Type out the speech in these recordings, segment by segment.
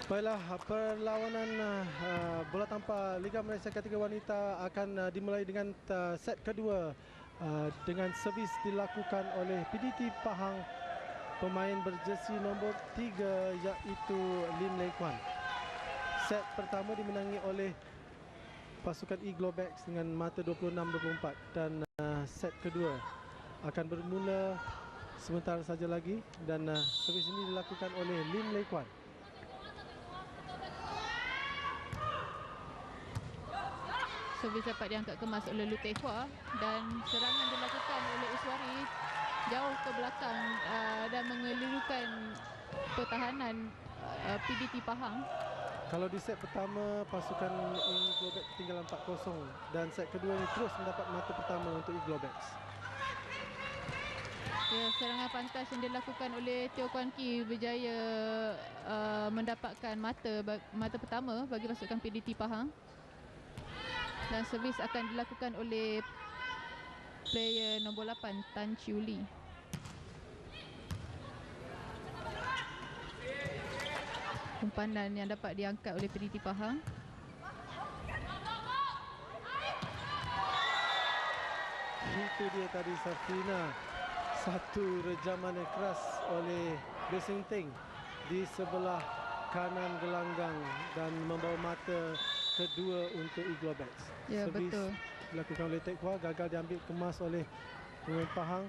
Baiklah, perlawanan bola tampar Liga Malaysia kategori wanita akan dimulai dengan set kedua dengan servis dilakukan oleh PDT Pahang, pemain berjersey nombor 3 iaitu Lim Lei Kwan. Set pertama dimenangi oleh pasukan E-Globex dengan mata 26-24 dan set kedua akan bermula sebentar saja lagi dan servis ini dilakukan oleh Lim Lei Kwan. Servis dapat diangkat kemas oleh Lu Teh Hua dan serangan dilakukan oleh Iswari jauh ke belakang dan mengelirukan pertahanan PDT Pahang. Kalau di set pertama pasukan E-Globex ketinggalan 4-0 dan set kedua ini terus mendapat mata pertama untuk E-Globex. Ya, serangan pantas yang dilakukan oleh Teo Kwan Ki berjaya mendapatkan mata pertama bagi pasukan PDT Pahang. Dan servis akan dilakukan oleh player nombor 8 Tan Chiu Lee. Umpanan yang dapat diangkat oleh PDT Pahang. Itu dia tadi Safina, satu rejaman yang keras oleh Besing Teng di sebelah kanan gelanggang dan membawa mata kedua untuk E-Globex. Ya, servis betul. dilakukan oleh Tek Hua, gagal diambil kemas oleh pemain Pahang.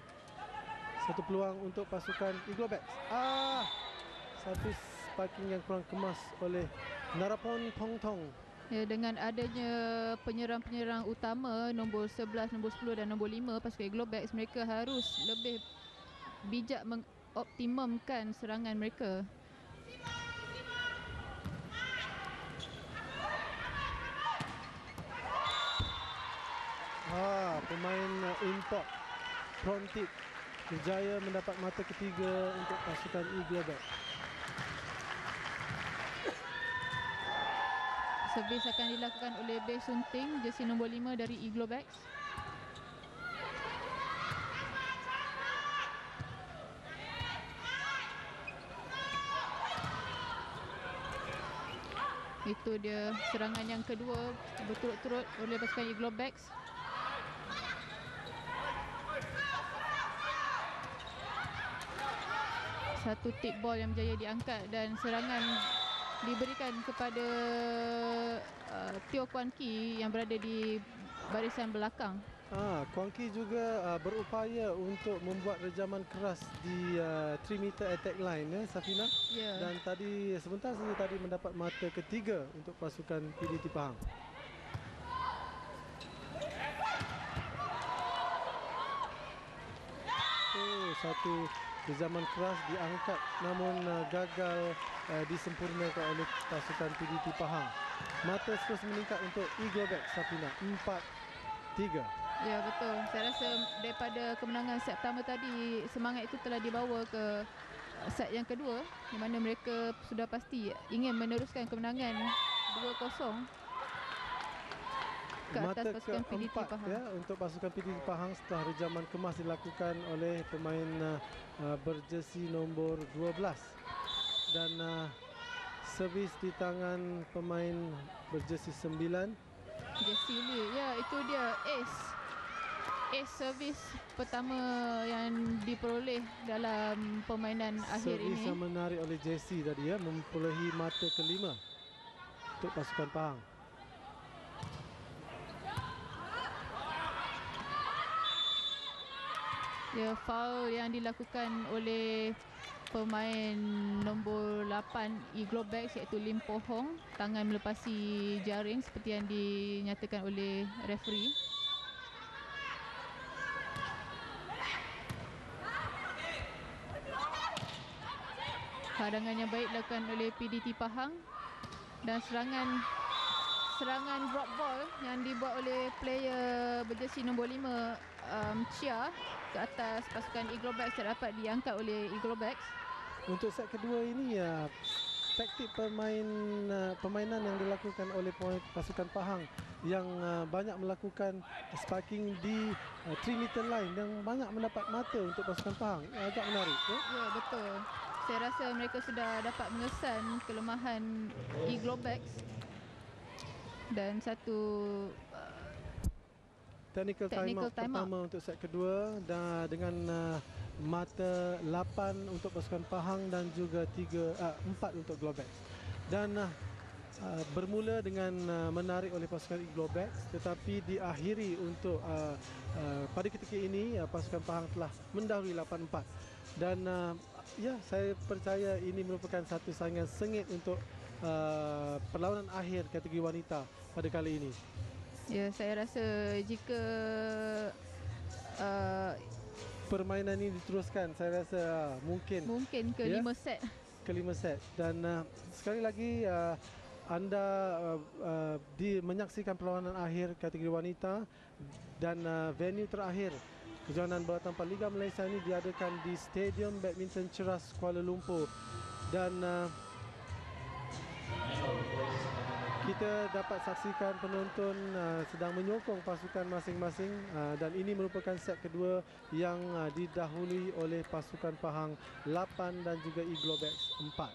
Satu peluang untuk pasukan E-Globex. Satu sparking yang kurang kemas oleh Narapon Tong Tong. Ya, dengan adanya penyerang-penyerang utama nombor 11, nombor 10 dan nombor 5 pasukan E-Globex, mereka harus lebih bijak mengoptimumkan serangan mereka. Pemain import Frontit berjaya mendapat mata ketiga untuk pasukan E-Globex. Servis akan dilakukan oleh Bae Sun Ting, jersey nombor 5 dari E-Globex. Itu dia serangan yang kedua berturut-turut oleh pasukan E-Globex. Satu tip ball yang berjaya diangkat dan serangan diberikan kepada Teo Kwan Ki yang berada di barisan belakang. Kwan Ki juga berupaya untuk membuat rejaman keras di 3 meter attack line, Safina. Ya. Dan tadi sebentar saja tadi mendapat mata ketiga untuk pasukan PDT Pahang. Satu rejaman keras diangkat namun gagal disempurnakan oleh pasukan PDT Pahang. Mata terus meningkat untuk E-Globex, Safina, 4-3. Ya, betul. Saya rasa daripada kemenangan set pertama tadi, semangat itu telah dibawa ke set yang kedua di mana mereka sudah pasti ingin meneruskan kemenangan 2-0 ke atas Mata pasukan PDT keempat Pahang. untuk pasukan PDT Pahang setelah rejaman kemas dilakukan oleh pemain berjersey nombor 12 dan servis di tangan pemain berjersey 9 Jessie Lee. Ya, itu dia ace servis pertama yang diperoleh dalam permainan akhir servis ini. yang menarik oleh Jessie tadi, memperolehi mata kelima untuk pasukan Pahang. Ya, foul yang dilakukan oleh pemain nombor 8 E-Globex iaitu Lim Po Hong, tangan melepasi jaring seperti yang dinyatakan oleh referee. Hadangan yang baik dilakukan oleh PDT Pahang dan serangan drop ball yang dibuat oleh player berjersey nombor 5 Chia ke atas pasukan E-Globex dapat diangkat oleh E-Globex. Untuk set kedua ini taktik permainan yang dilakukan oleh pasukan Pahang yang banyak melakukan sparking di 3 meter line yang banyak mendapat mata untuk pasukan Pahang. Agak menarik. Ya, betul. saya rasa mereka sudah dapat mengesan kelemahan Eaglebacks dan satu Technical Technical time time out. pertama untuk set kedua dan dengan mata 8 untuk pasukan Pahang dan juga 4 untuk Globecks. Dan bermula dengan menarik oleh pasukan Globecks, tetapi diakhiri untuk pada ketika ini pasukan Pahang telah mendahului 8-4. Dan ya, saya percaya ini merupakan satu saingan sengit untuk perlawanan akhir kategori wanita pada kali ini. Ya, saya rasa jika permainan ini diteruskan, saya rasa mungkin ke ya, 5 set. ke 5 set. Dan sekali lagi anda menyaksikan perlawanan akhir kategori wanita dan venue terakhir kejohanan bola tampar Liga Malaysia ini diadakan di Stadium Badminton Ceras Kuala Lumpur. Dan kita dapat saksikan penonton sedang menyokong pasukan masing-masing dan ini merupakan set kedua yang didahului oleh pasukan Pahang 8 dan juga Eaglebacks 4.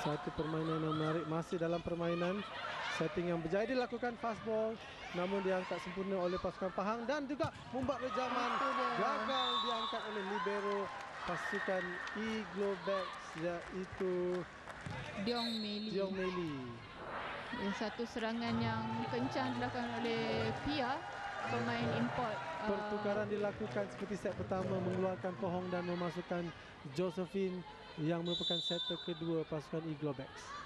Satu permainan yang menarik, masih dalam permainan. Setting yang berjaya dilakukan fast ball, namun diangkat sempurna oleh pasukan Pahang dan juga membuat rejaman gagal diangkat oleh libero pasukan Eaglebacks, iaitu Diong Mei Lee. Satu serangan yang kencang dilakukan oleh Pia, pemain import. Pertukaran dilakukan seperti set pertama, mengeluarkan Pohong dan memasukkan Josephine yang merupakan setter kedua pasukan Eaglebacks.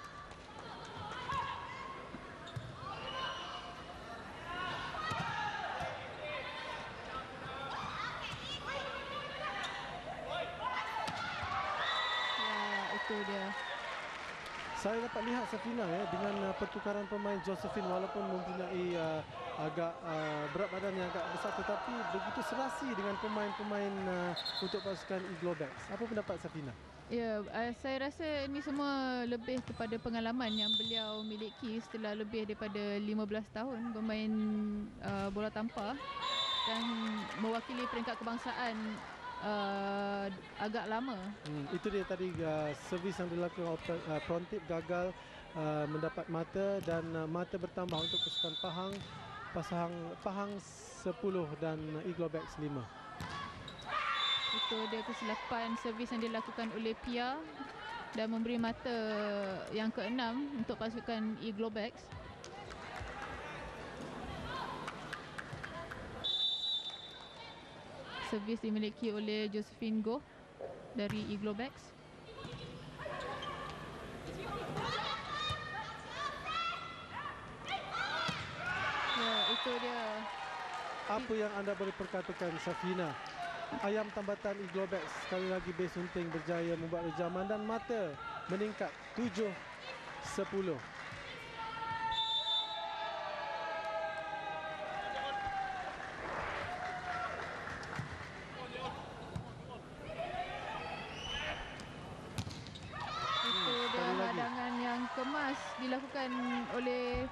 Saya dapat lihat Safina dengan pertukaran pemain Josephine, walaupun mempunyai agak berat badan yang agak besar, tetapi begitu serasi dengan pemain-pemain untuk pasukan Eaglebacks. Apa pendapat Safina? Ya, saya rasa ini semua lebih kepada pengalaman yang beliau miliki setelah lebih daripada 15 tahun bermain bola tampar dan mewakili peringkat kebangsaan agak lama. Itu dia tadi servis yang dilakukan Prontip gagal mendapat mata dan mata bertambah untuk pasukan Pahang 10 dan Eaglebacks 5. Itu dia kesilapan servis yang dilakukan oleh Pia dan memberi mata yang ke-6 untuk pasukan Eaglebacks. Servis dimiliki oleh Josephine Goh dari Eaglebacks. Ya, itu dia. Apa yang anda boleh perkatakan, Safina? Ayam tambatan Eaglebacks sekali lagi base sunting berjaya membuat rejaman dan mata meningkat 7-10. Hadangan yang kemas dilakukan oleh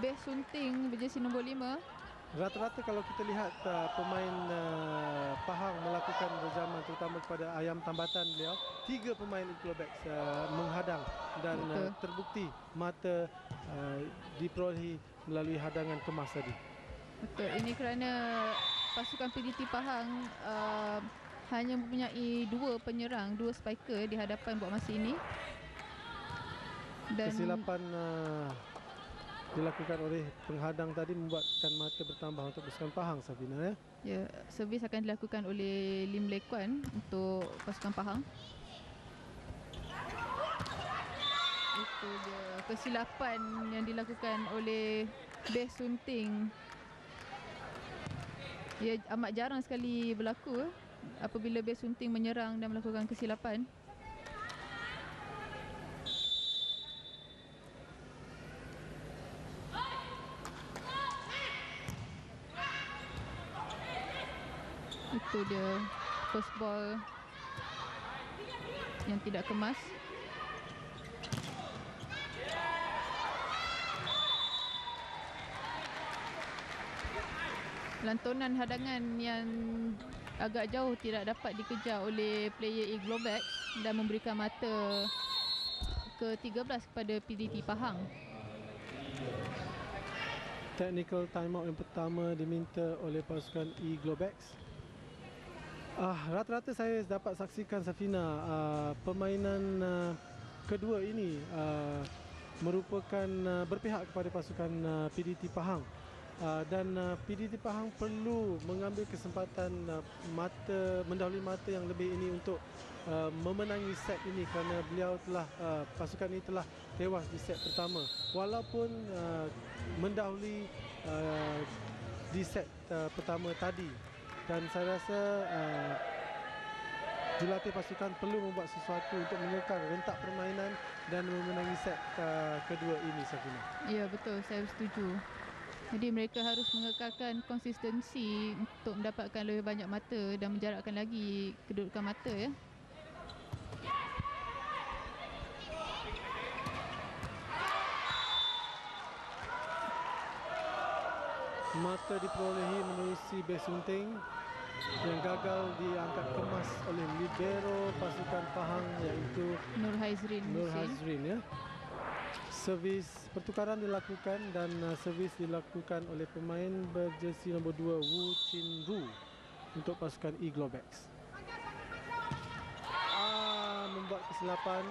base sunting berjersey nombor 5. Rata-rata kalau kita lihat pemain Pahang melakukan rejaman terutama kepada ayam tambatan beliau, 3 pemain Eaglebacks menghadang dan terbukti mata diperolehi melalui hadangan kemas tadi. Betul, ini kerana pasukan PDT Pahang hanya mempunyai 2 penyerang, 2 spiker di hadapan buat masa ini. Dan kesilapan dilakukan oleh penghadang tadi membuatkan mata bertambah untuk pasukan Pahang, Safina. Ya, servis akan dilakukan oleh Lim Le Kuan untuk pasukan Pahang. Itu dia kesilapan yang dilakukan oleh base sunting. Ya, amat jarang sekali berlaku apabila base sunting menyerang dan melakukan kesilapan. Itu dia first ball yang tidak kemas. lantunan hadangan yang agak jauh tidak dapat dikejar oleh player Iglobex dan memberikan mata ke-13 kepada PDT Pahang. Technical timeout yang pertama diminta oleh pasukan Iglobex. Rata-rata saya dapat saksikan, Safina, permainan kedua ini merupakan berpihak kepada pasukan PDT Pahang. Dan PDT Pahang perlu mengambil kesempatan mendahului mata yang lebih ini untuk memenangi set ini, kerana pasukan ini telah tewas di set pertama walaupun mendahului di set pertama tadi. Dan saya rasa jurulatih pasukan perlu membuat sesuatu untuk mengekang rentak permainan dan memenangi set kedua ini, Safina. Ya, betul, saya setuju. Jadi mereka harus mengekalkan konsistensi untuk mendapatkan lebih banyak mata dan menjarakkan lagi kedudukan mata, ya. Mata diperolehi menerusi base sunting yang gagal diangkat kemas oleh libero pasukan Pahang, iaitu Nur Hazrin, ya. Servis pertukaran dilakukan dan servis dilakukan oleh pemain berjersey nombor 2 Wu Chin Ru untuk pasukan Iglobex. Membuat kesilapan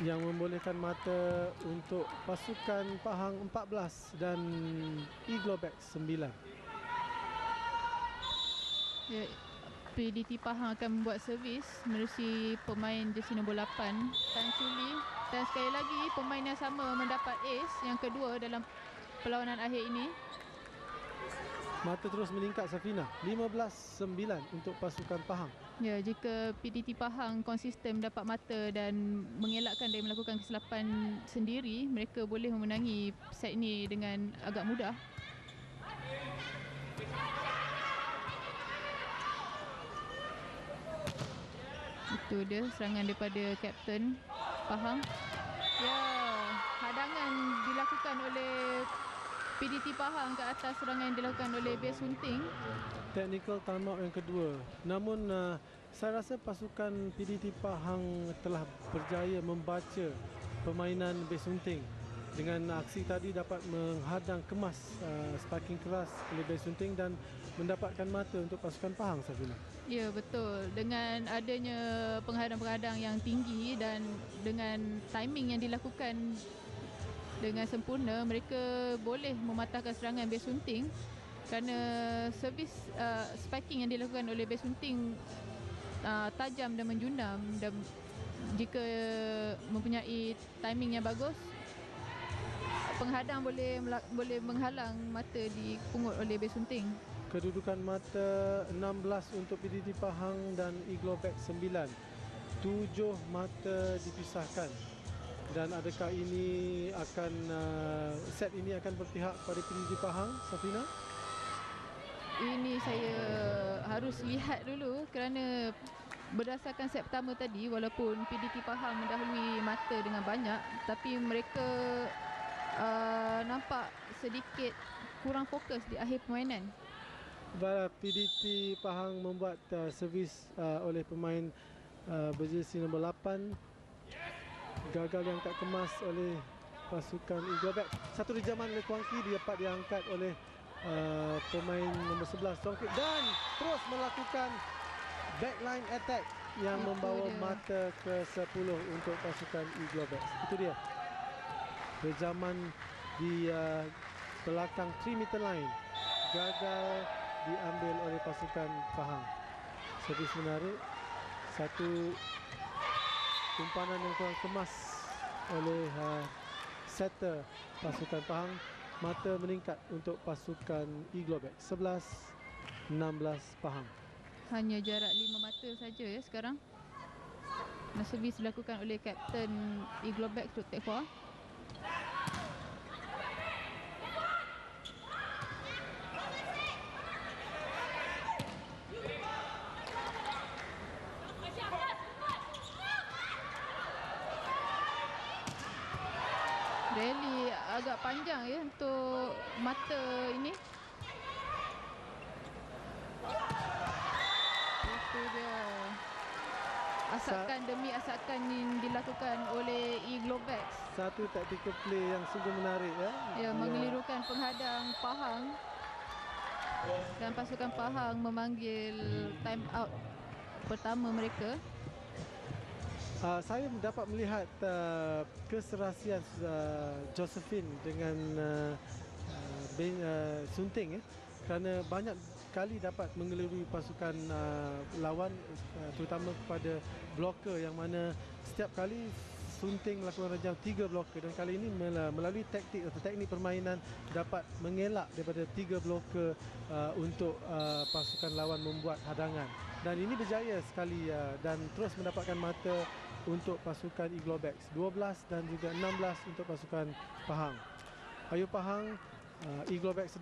yang membolehkan mata untuk pasukan Pahang 14 dan Iglobex 9. Ya, PDT Pahang akan membuat servis menerusi pemain jersey nombor 8 Tan Chuli, dan sekali lagi pemain yang sama mendapat ace yang kedua dalam perlawanan akhir ini. Mata terus meningkat, Safina. 15-9 untuk pasukan Pahang. Ya, jika PDT Pahang konsisten mendapat mata dan mengelakkan dari melakukan kesilapan sendiri, mereka boleh memenangi set ini dengan agak mudah. Itu dia serangan daripada Kapten Pahang. Ya, hadangan dilakukan oleh PDT Pahang ke atas serangan yang dilakukan oleh Bea Sunting. Technical timeout yang kedua. Namun saya rasa pasukan PDT Pahang telah berjaya membaca permainan Bea Sunting. Dengan aksi tadi dapat menghadang kemas spiking keras oleh Bea Sunting dan mendapatkan mata untuk pasukan Pahang, Safina. Ya, betul. Dengan adanya penghadang-penghadang yang tinggi dan dengan timing yang dilakukan dengan sempurna, mereka boleh mematahkan serangan Bea Sunting kerana servis spiking yang dilakukan oleh Bea Sunting tajam dan menjunam, dan jika mempunyai timing yang bagus, penghadang boleh menghalang mata dipungut oleh Bea Sunting. Kedudukan mata 16 untuk PDT Pahang dan Iglobex 9. 7 mata dipisahkan. Dan adakah ini akan set ini akan berpihak pada PDT Pahang, Safina? Ini saya harus lihat dulu kerana berdasarkan set pertama tadi, walaupun PDT Pahang mendahului mata dengan banyak, tapi mereka nampak sedikit kurang fokus di akhir permainan. PDT Pahang membuat servis oleh pemain berjersey nombor 8. Gagal diangkat kemas oleh pasukan Iglobex. Satu rejaman oleh Kuang Ki dapat diangkat oleh pemain nombor 11 Song Kip, dan terus melakukan backline attack yang membawa mata ke-10 untuk pasukan Iglobex. Itu dia rejaman di belakang 3 meter line gagal diambil oleh pasukan Pahang. Servis menarik, satu umpanan yang kurang kemas oleh setter pasukan Pahang. Mata meningkat untuk pasukan Iglobex. 11-16 Pahang. Hanya jarak 5 mata saja ya sekarang. Dan servis dilakukan oleh Kapten Iglobex Tuk Tek Hua. Rally agak panjang ya untuk mata ini. Itu dia. Asakan demi asakan yang dilakukan oleh Eaglebacks. Satu tactical play yang sungguh menarik ya. Ya, mengelirukan penghadang Pahang. Dan pasukan Pahang memanggil time out pertama mereka. Saya dapat melihat keserasian Josephine dengan Sunting ya. Kerana banyak kali dapat mengelirui pasukan lawan, terutama kepada bloker, yang mana setiap kali Sunting melakukan rejam 3 bloker, dan kali ini melalui taktik atau teknik permainan dapat mengelak daripada 3 bloker untuk pasukan lawan membuat hadangan, dan ini berjaya sekali dan terus mendapatkan mata untuk pasukan Eaglebacks. 12 dan juga 16 untuk pasukan Pahang. Ayu Pahang, Eaglebacks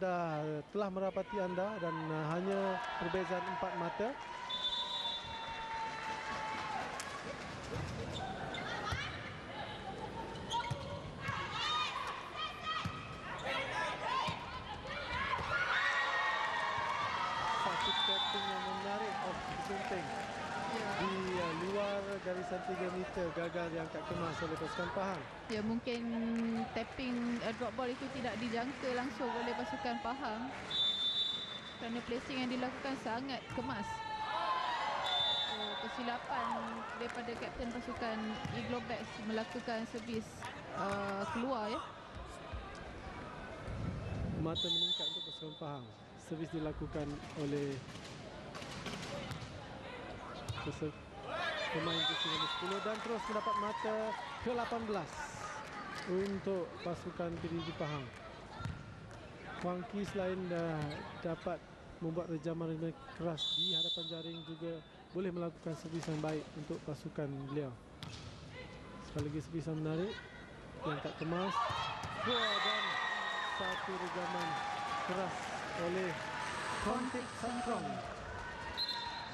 telah merapati anda dan hanya perbezaan 4 mata. Satu tapping yang menarik Sunting di luar garisan 3 meter, gagal diangkat kemas oleh pasukan Pahang. Ya, mungkin tapping drop ball itu tidak dijangka langsung oleh pasukan Pahang kerana placing yang dilakukan sangat kemas. Kesilapan daripada kapten pasukan Eaglebacks melakukan servis keluar ya. Mata meningkat untuk pasukan Pahang. Servis dilakukan oleh pemain jersey nombor 10 dan terus mendapat mata ke-18 untuk pasukan PDT Pahang. Wang Ki selain dapat membuat rejaman keras di hadapan jaring, juga boleh melakukan servis yang baik untuk pasukan beliau. Sekali lagi servis yang menarik, diangkat kemas, dan satu rejaman keras oleh Kontik Santrong.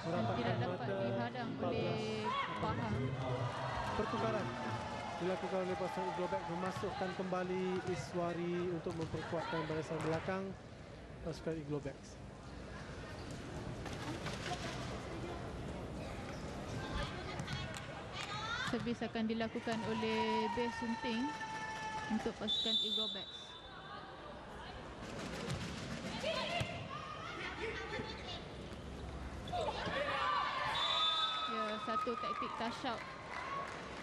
Tidak dapat dihadang oleh Pahang. Pertukaran dilakukan oleh pasukan Eaglebacks, memasukkan kembali Iswari untuk memperkuatkan barisan belakang pasukan Eaglebacks. Servis akan dilakukan oleh Beh Sunting untuk pasukan Eaglebacks. Ya, satu taktik touch-out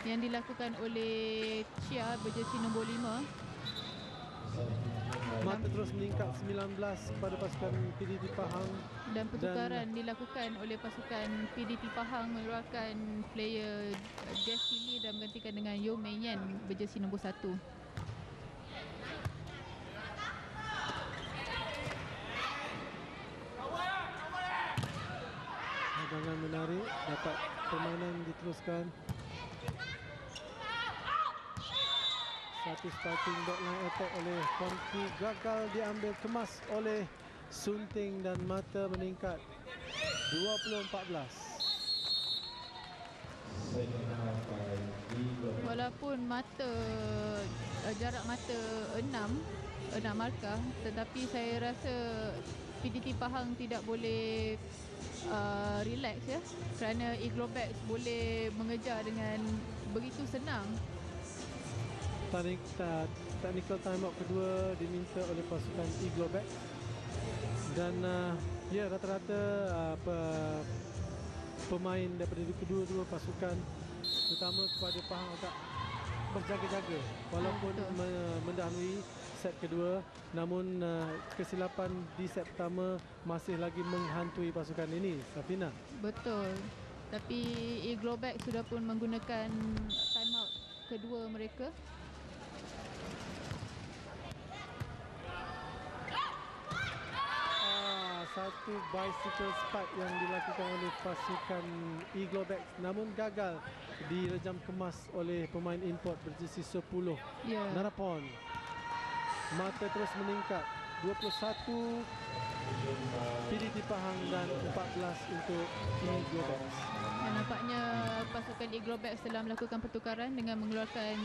yang dilakukan oleh Chia berjersey nombor 5. Mata terus meningkat 19 kepada pasukan PDT Pahang. Dan pertukaran dilakukan oleh pasukan PDT Pahang, mengeluarkan player Jessie Lee dan menggantikan dengan Yo Mei Yan berjersey nombor 1. Hadangan menarik, dapat permainan diteruskan. Satu starting backline attack oleh Konki, gagal diambil kemas oleh Sunting dan mata meningkat 20-14. Walaupun jarak mata 6 markah, tetapi saya rasa PDT Pahang tidak boleh relax ya, kerana Eaglebacks boleh mengejar dengan begitu senang. Technical timeout kedua diminta oleh pasukan Eaglebacks, dan ya, rata-rata pemain daripada kedua-dua pasukan, terutama kepada Pahang, agak berjaga-jaga walaupun mendahului set kedua, namun kesilapan di set pertama masih lagi menghantui pasukan ini, Safina. Betul. Tapi Eaglebacks sudah pun menggunakan timeout kedua mereka. Satu bicycle spike yang dilakukan oleh pasukan Eaglebacks, namun gagal direjam kemas oleh pemain import berjersey 10 Narapon. Mata terus meningkat 21 PDT Pahang dan 14 untuk Eaglebacks. Dan nampaknya pasukan Eaglebacks telah melakukan pertukaran dengan mengeluarkan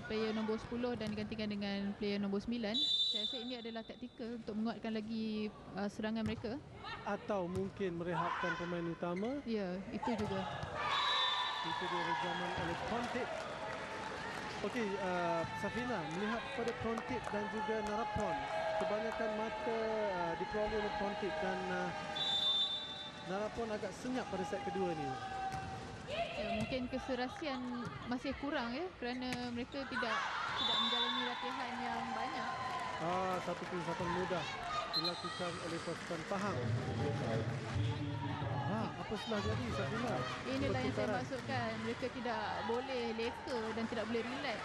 player nombor 10 dan digantikan dengan player nombor 9. Saya rasa ini adalah taktikal untuk menguatkan lagi serangan mereka. Atau mungkin merehatkan pemain utama. Ya, itu juga. Itu dia rejaman oleh Kontip. Okey, Safina, melihat pada Kontip dan juga Narapon, kebanyakan mata diperoleh oleh Kontip dan Narapon agak senyap pada set kedua ni. Ya, mungkin keserasian masih kurang ya, kerana mereka tidak menjalani latihan yang banyak. Satu penyesapan mudah dilakukan oleh pasukan Pahang. Apa salah jadi, Safina? Inilah yang saya maksudkan, mereka tidak boleh leka dan tidak boleh relax.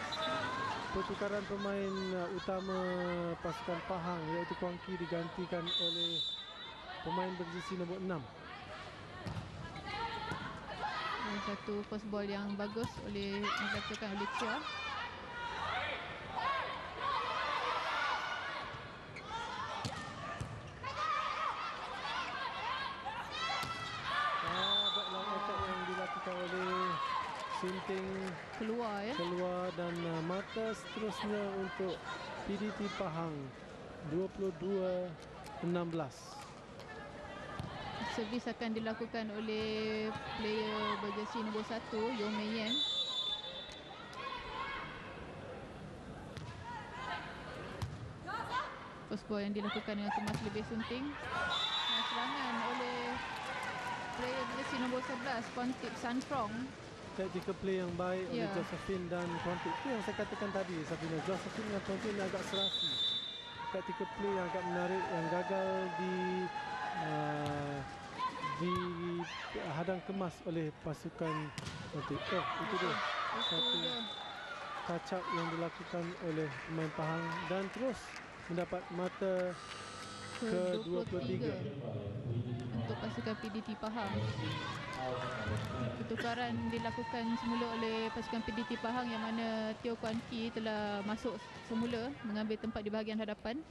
Pertukaran pemain utama pasukan Pahang iaitu Kuang Ki digantikan oleh pemain berjersey nombor 6. Satu first ball yang bagus dilakukan oleh Chia. Backline attack yang dilakukan oleh Sunting keluar dan mata seterusnya untuk PDT Pahang 22-16. Servis akan dilakukan oleh player berjersey nombor 1, Yong Mei Yen. First ball yang dilakukan dengan kemas lebih sunting. Serangan oleh player berjersey nombor 11, Kontip Santrong. Tactical play yang baik oleh Josephine dan Kontip. Itu yang saya katakan tadi, Safina. Josephine dengan Kontip ni agak serasi. Tactical play yang agak menarik, yang gagal dihadang kemas oleh pasukan Kontip. Itu dia. Satu touch up yang dilakukan oleh pemain Pahang dan terus mendapat mata ke-23 untuk pasukan PDT Pahang. Pertukaran dilakukan semula oleh pasukan PDT Pahang yang mana Teo Kuan Ki telah masuk semula mengambil tempat di bahagian hadapan.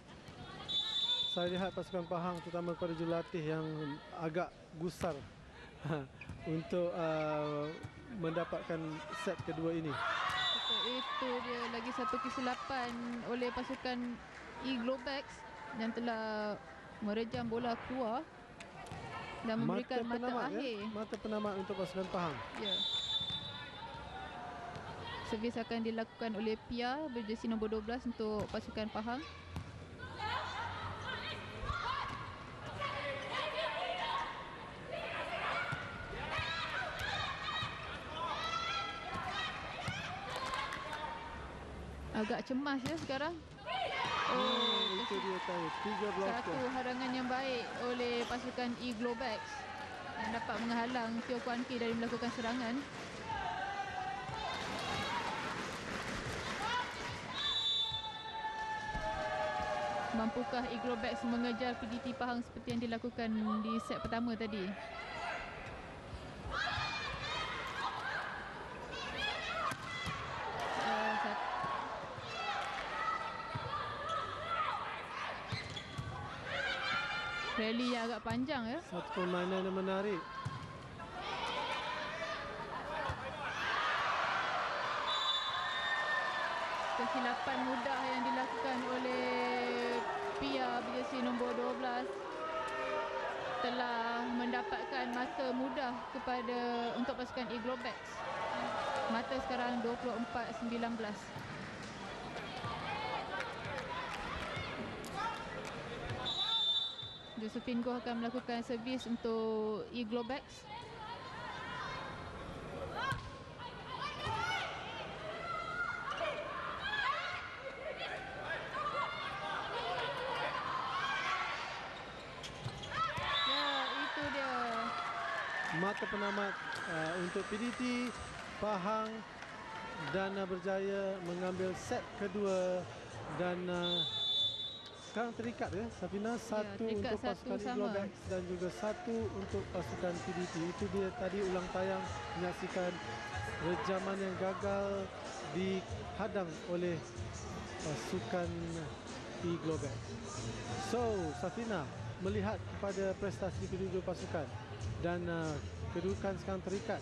Saya lihat pasukan Pahang terutama kepada jurulatih yang agak gusar untuk mendapatkan set kedua ini. Itu dia lagi satu kesilapan oleh pasukan E-Globex yang telah merejam bola keluar dan memberikan mata akhir. Mata penamat untuk pasukan Pahang. Ya. Servis akan dilakukan oleh Pia berjersey nombor 12 untuk pasukan Pahang. Agak cemas ya sekarang. Itu dia tahu. 3 blok. Satu hadangan yang baik oleh pasukan E-Globex yang dapat menghalang Teo Kuan Ki dari melakukan serangan. Mampukah E-Globex mengejar PDT Pahang seperti yang dilakukan di set pertama tadi? Rally yang agak panjang ya. Satu permainan yang menarik. Kesilapan mudah yang dilakukan oleh Pia berjersey nombor 12 telah mendapatkan mata mudah untuk pasukan E-Globex. Mata sekarang 24-19. Josephine Goh akan melakukan servis untuk E-Globex. Ya, itu dia. Mata penamat untuk PDT Pahang dan berjaya mengambil set kedua dan sekarang terikat ya Safina, satu untuk pasukan E-Globex dan juga satu untuk pasukan PDT. Itu dia tadi ulang tayang menyaksikan rejaman yang gagal dihadang oleh pasukan E-Globex. So Safina, melihat kepada prestasi kedua-dua pasukan dan kedudukan sekarang terikat,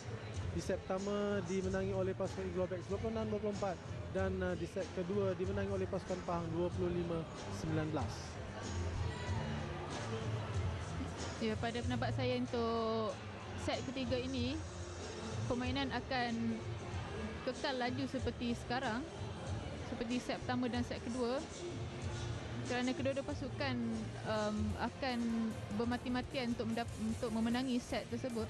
Di set pertama dimenangi oleh pasukan Eagle Blacks 26-24 dan di set kedua dimenangi oleh pasukan Pahang 25-19. Ya, pada pendapat saya untuk set ketiga ini permainan akan kekal laju seperti sekarang, seperti set pertama dan set kedua, kerana kedua-dua pasukan akan bermati-matian untuk memenangi set tersebut.